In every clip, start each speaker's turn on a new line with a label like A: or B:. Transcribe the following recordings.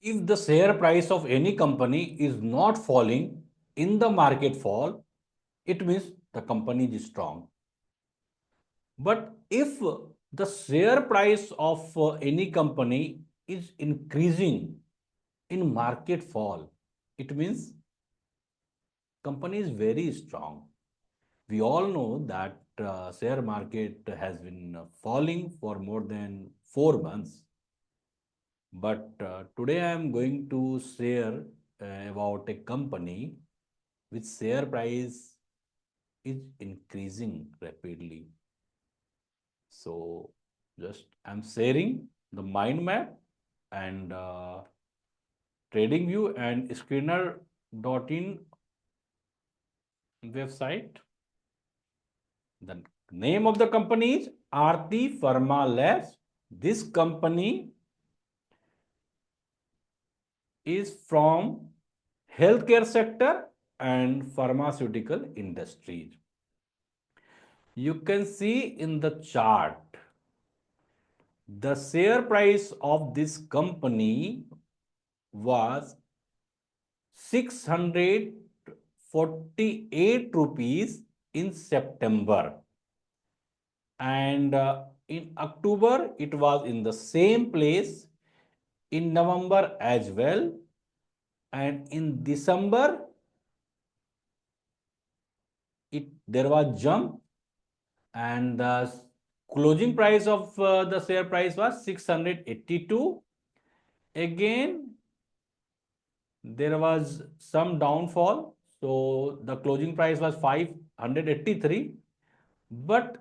A: If the share price of any company is not falling in the market fall, it means the company is strong. But if the share price of any company is increasing in market fall, it means company is very strong. We all know that share market has been falling for more than 4 months. But today I am going to share about a company which share price is increasing rapidly. So just I'm sharing the mind map and trading view and screener.in website. The name of the company is Aarti Pharmalabs. This company is from healthcare sector and pharmaceutical industries. You can see in the chart the share price of this company was 648 rupees in September, and in October it was in the same place, in November as well, and in December there was jump, and the closing price of the share price was 682. Again there was some downfall, so the closing price was 583. But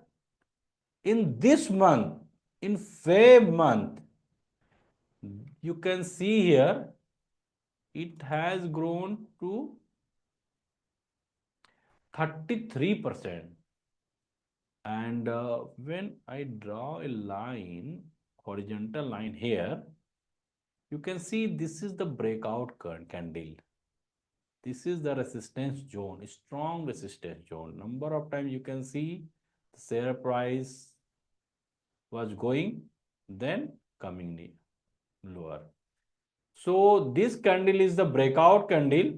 A: in this month, in Feb month, you can see here it has grown to 33%. And when I draw a line, horizontal line here, you can see this is the breakout candle. This is the resistance zone, strong resistance zone. Number of times you can see the share price was going, then coming lower. So this candle is the breakout candle.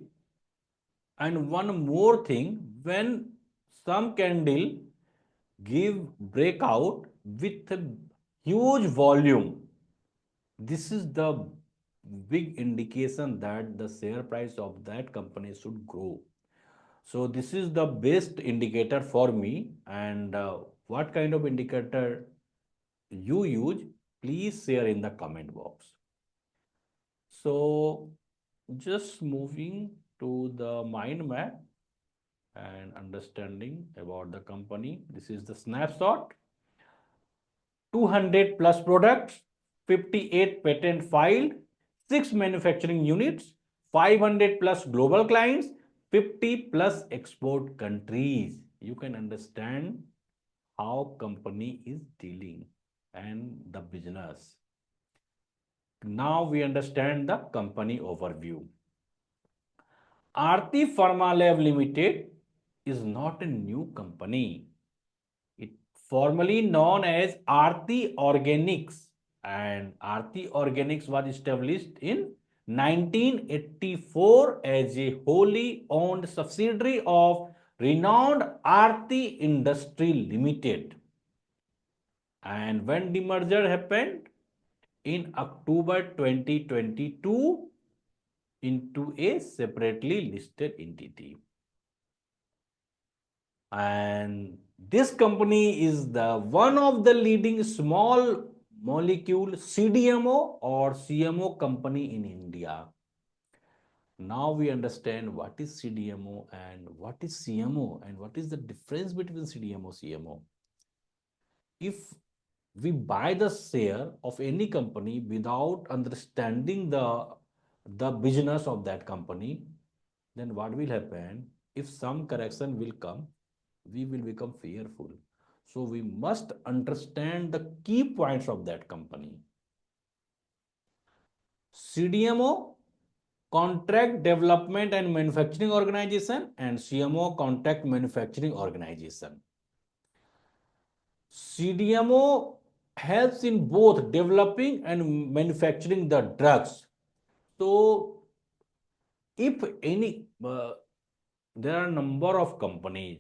A: And one more thing, when some candle give breakout with a huge volume, this is the big indication that the share price of that company should grow. So this is the best indicator for me. And what kind of indicator you use, please share in the comment box. So just moving to the mind map and understanding about the company. This is the snapshot. 200 plus products, 58 patent filed, 6 manufacturing units, 500 plus global clients, 50 plus export countries. You can understand how company is dealing and the business. Now we understand the company overview. Aarti Pharmalabs Ltd is not a new company. It formerly known as Aarti Organics, and Aarti Organics was established in 1984 as a wholly owned subsidiary of renowned Aarti Industry Limited. And when demerger happened in October 2022 into a separately listed entity. And this company is the one of the leading small molecule CDMO or CMO company in India. Now we understand what is CDMO and what is CMO and what is the difference between CDMO CMO. If we buy the share of any company without understanding the business of that company, then what will happen? If some correction will come, we will become fearful. So we must understand the key points of that company. CDMO, Contract Development and Manufacturing Organization, and CMO, Contract Manufacturing Organization. CDMO helps in both developing and manufacturing the drugs. So if any, there are number of companies,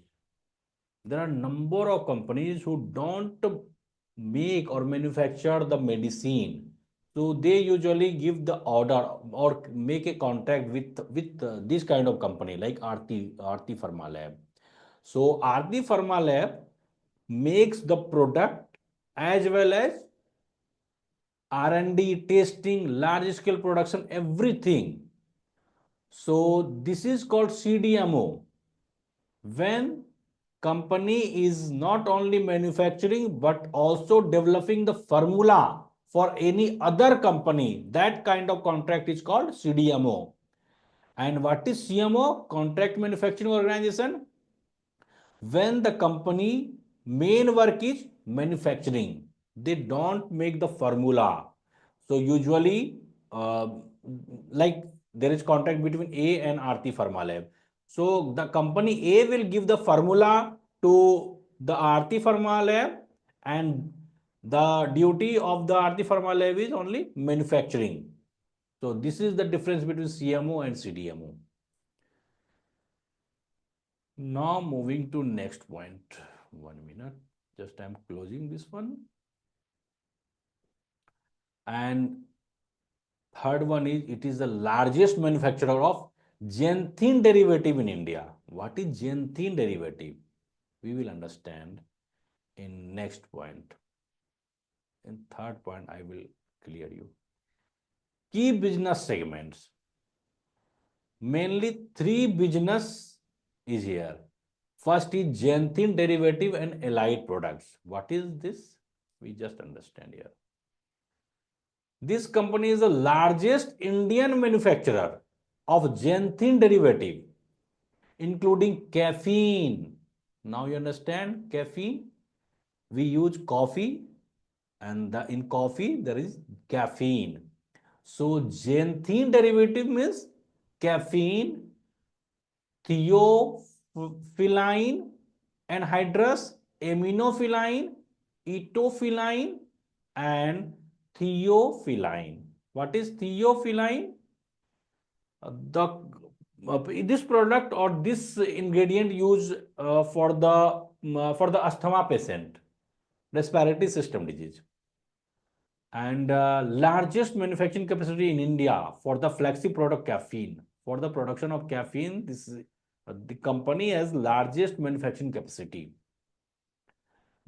A: who don't make or manufacture the medicine. So they usually give the order or make a contract with this kind of company like Aarti Pharmalab. So Aarti Pharmalab makes the product as well as R&D, testing, large scale production, everything. So this is called CDMO. When company is not only manufacturing but also developing the formula for any other company, that kind of contract is called CDMO. And what is CMO? Contract manufacturing organization. When the company main work is manufacturing, they don't make the formula. So usually, like there is contract between A and Aarti Pharmalab. So the company A will give the formula to the Aarti Pharmalab, and the duty of the Aarti Pharmalab is only manufacturing. So this is the difference between CMO and CDMO. Now moving to next point. 1 minute. Just I'm closing this one. And third one is, it is the largest manufacturer of xanthine derivative in India. What is xanthine derivative? We will understand in next point. In third point, I will clear you. Key business segments. Mainly three business is here. First is xanthine derivative and allied products. What is this? We just understand here. This company is the largest Indian manufacturer of xanthine derivative, including caffeine. Now you understand caffeine? We use coffee, and in coffee there is caffeine. So xanthine derivative means caffeine, theophylline anhydrous, aminophyline, etophylline, and theophylline. What is theophylline? The this product or this ingredient used for the asthma patient, respiratory system disease, and largest manufacturing capacity in India for the flagship product caffeine. For the production of caffeine, this the company has largest manufacturing capacity.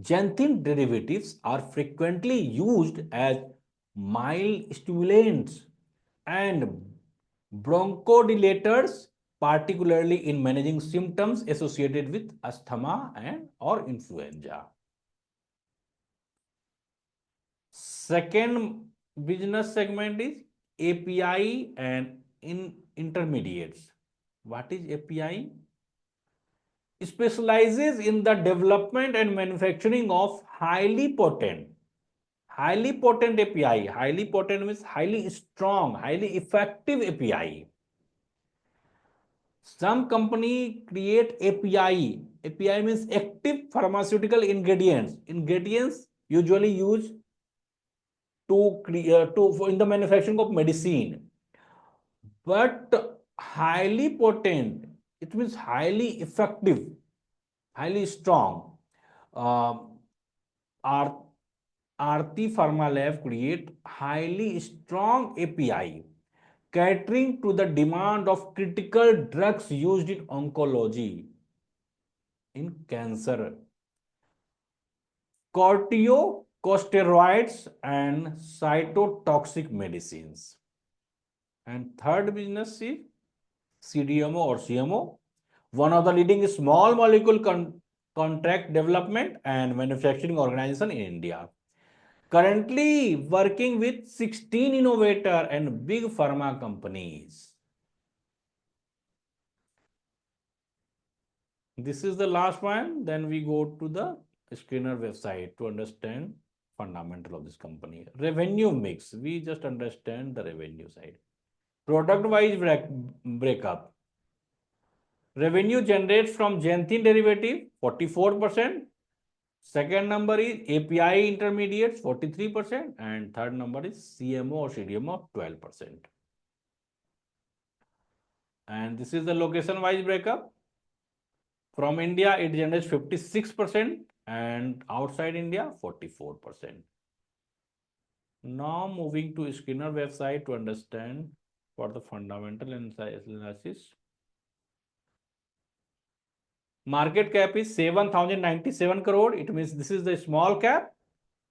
A: Xanthine derivatives are frequently used as mild stimulants and bronchodilators, particularly in managing symptoms associated with asthma and or influenza. Second business segment is API and intermediates. What is API? Specializes in the development and manufacturing of highly potent API. Highly potent means highly strong, highly effective API. Some company create API. API means active pharmaceutical ingredients. Ingredients usually used in the manufacturing of medicine. But highly potent, it means highly effective, highly strong. Aarti Pharmalab create highly strong API, catering to the demand of critical drugs used in oncology, in cancer, corticosteroids, and cytotoxic medicines. And third business is CDMO or CMO, one of the leading small molecule contract development and manufacturing organization in India. Currently working with 16 innovator and big pharma companies. This is the last one. Then we go to the Skinner website to understand fundamental of this company. Revenue mix. We just understand the revenue side. Product wise breakup. Revenue generates from xanthine derivative 44%. Second number is API intermediates 43%, and third number is CMO or CDMO 12%. And this is the location wise breakup. From India, it generates 56% and outside India, 44%. Now moving to Skinner website to understand what the fundamental analysis. Market cap is 7,097 crore. It means this is the small cap.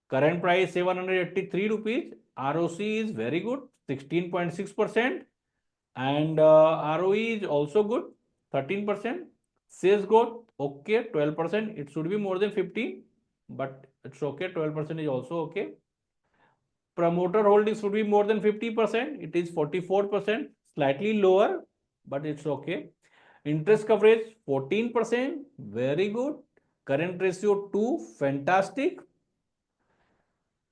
A: Current price 783 rupees. ROC is very good, 16.6%. And ROE is also good, 13%. Sales growth, okay, 12%. It should be more than 15, but it's okay. 12% is also okay. Promoter holdings should be more than 50%. It is 44%, slightly lower, but it's okay. Interest coverage 14%, very good. Current ratio 2, fantastic.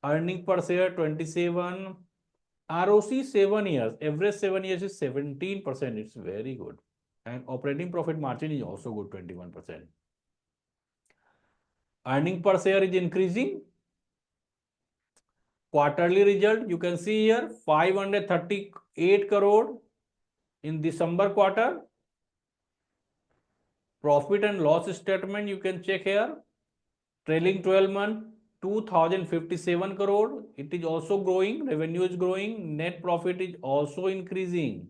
A: Earning per share 27. ROC 7 years, average 7 years is 17%. It's very good. And operating profit margin is also good, 21%. Earning per share is increasing. Quarterly result, you can see here 538 crore in December quarter. Profit and loss statement, you can check here. Trailing 12 month, 2057 crore. It is also growing. Revenue is growing. Net profit is also increasing.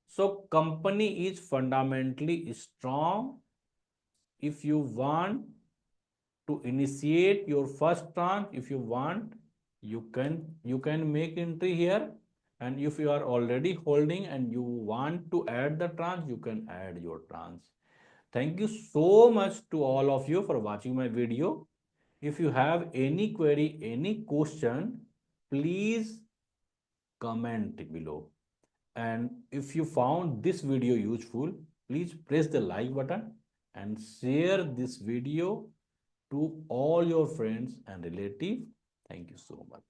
A: So company is fundamentally strong. If you want to initiate your first tranche, if you want, you can make entry here. And if you are already holding and you want to add the tranche, you can add your tranche. Thank you so much to all of you for watching my video. If you have any query, any question, please comment below. And if you found this video useful, please press the like button and share this video to all your friends and relatives. Thank you so much.